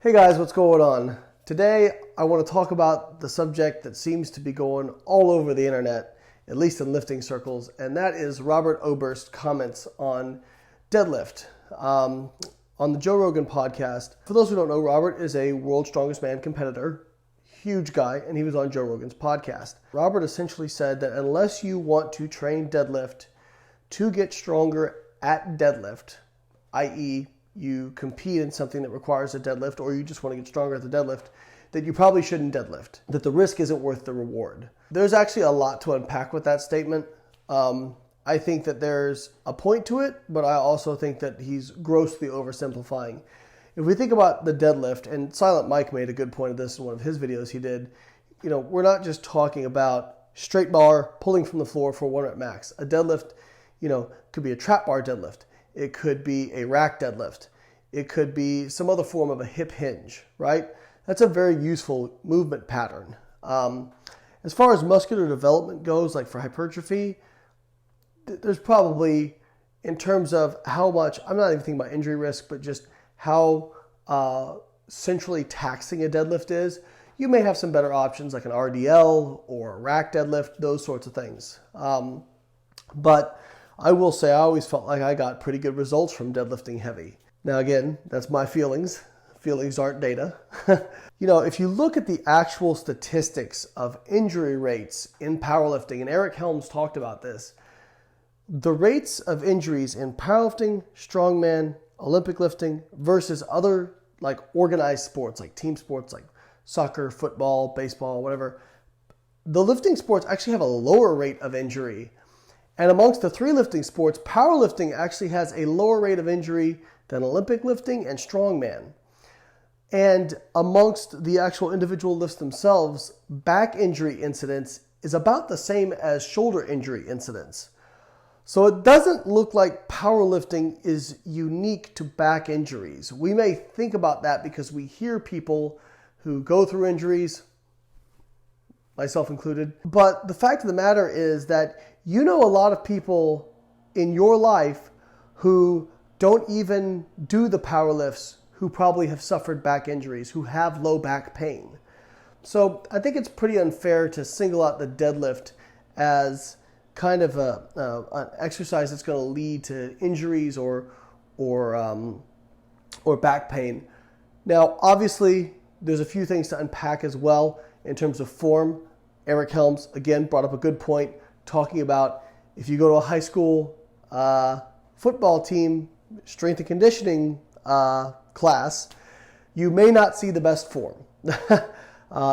Hey guys, what's going on? Today I want to talk about the subject that seems to be going all over the internet, at least in lifting circles, and that is Robert Oberst comments on deadlift on the Joe Rogan podcast. For those who don't know, Robert is a World's Strongest Man competitor, huge guy, and he was on Joe Rogan's podcast. Robert essentially said that unless you want to train deadlift to get stronger at deadlift, i.e., you compete in something that requires a deadlift, or you just want to get stronger at the deadlift, that you probably shouldn't deadlift, that the risk isn't worth the reward. There's actually a lot to unpack with that statement. I think that there's a point to it, but I also think that he's grossly oversimplifying. If we think about the deadlift, and Silent Mike made a good point of this in one of his videos he did, we're not just talking about straight bar pulling from the floor for 1 rep max. A deadlift, could be a trap bar deadlift. It could be a rack deadlift. It could be some other form of a hip hinge, right? That's a very useful movement pattern. As far as muscular development goes, like for hypertrophy, there's probably, in terms of how much, I'm not even thinking about injury risk, but just how centrally taxing a deadlift is, you may have some better options like an RDL or a rack deadlift, those sorts of things. But I will say I always felt like I got pretty good results from deadlifting heavy. Now again, that's my feelings. Feelings aren't data. If you look at the actual statistics of injury rates in powerlifting, and Eric Helms talked about this, the rates of injuries in powerlifting, strongman, Olympic lifting versus other like organized sports, like team sports, like soccer, football, baseball, whatever, the lifting sports actually have a lower rate of injury. And amongst the three lifting sports, powerlifting actually has a lower rate of injury than Olympic lifting and strongman. And amongst the actual individual lifts themselves, back injury incidence is about the same as shoulder injury incidence. So it doesn't look like powerlifting is unique to back injuries. We may think about that because we hear people who go through injuries, myself included. But the fact of the matter is that a lot of people in your life who don't even do the power lifts, who probably have suffered back injuries, who have low back pain. So I think it's pretty unfair to single out the deadlift as kind of an exercise that's going to lead to injuries or back pain. Now, obviously, there's a few things to unpack as well in terms of form. Eric Helms, again, brought up a good point, talking about if you go to a high school football team strength and conditioning class, you may not see the best form.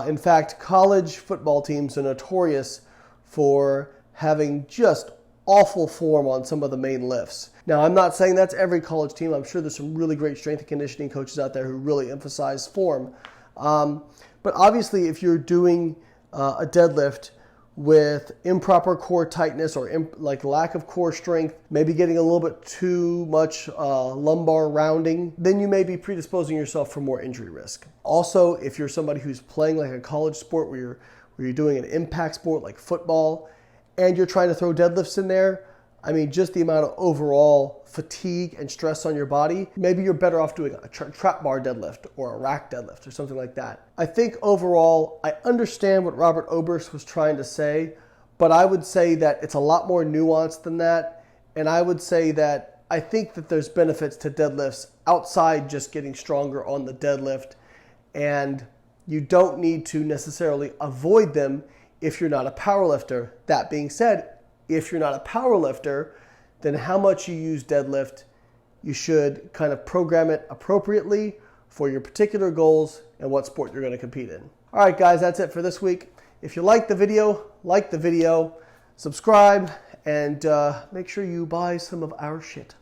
In fact, college football teams are notorious for having just awful form on some of the main lifts. Now, I'm not saying that's every college team. I'm sure there's some really great strength and conditioning coaches out there who really emphasize form. But obviously, if you're doing a deadlift with improper core tightness or lack of core strength, maybe getting a little bit too much lumbar rounding, then you may be predisposing yourself for more injury risk. Also, if you're somebody who's playing like a college sport where you're doing an impact sport like football and you're trying to throw deadlifts in there, just the amount of overall fatigue and stress on your body, maybe you're better off doing a trap bar deadlift or a rack deadlift or something like that. I think overall, I understand what Robert Oberst was trying to say, but I would say that it's a lot more nuanced than that. And I would say that I think that there's benefits to deadlifts outside just getting stronger on the deadlift. And you don't need to necessarily avoid them if you're not a powerlifter. That being said, if you're not a powerlifter, then how much you use deadlift, you should kind of program it appropriately for your particular goals and what sport you're going to compete in. All right, guys, that's it for this week. If you like the video, subscribe, and make sure you buy some of our shit.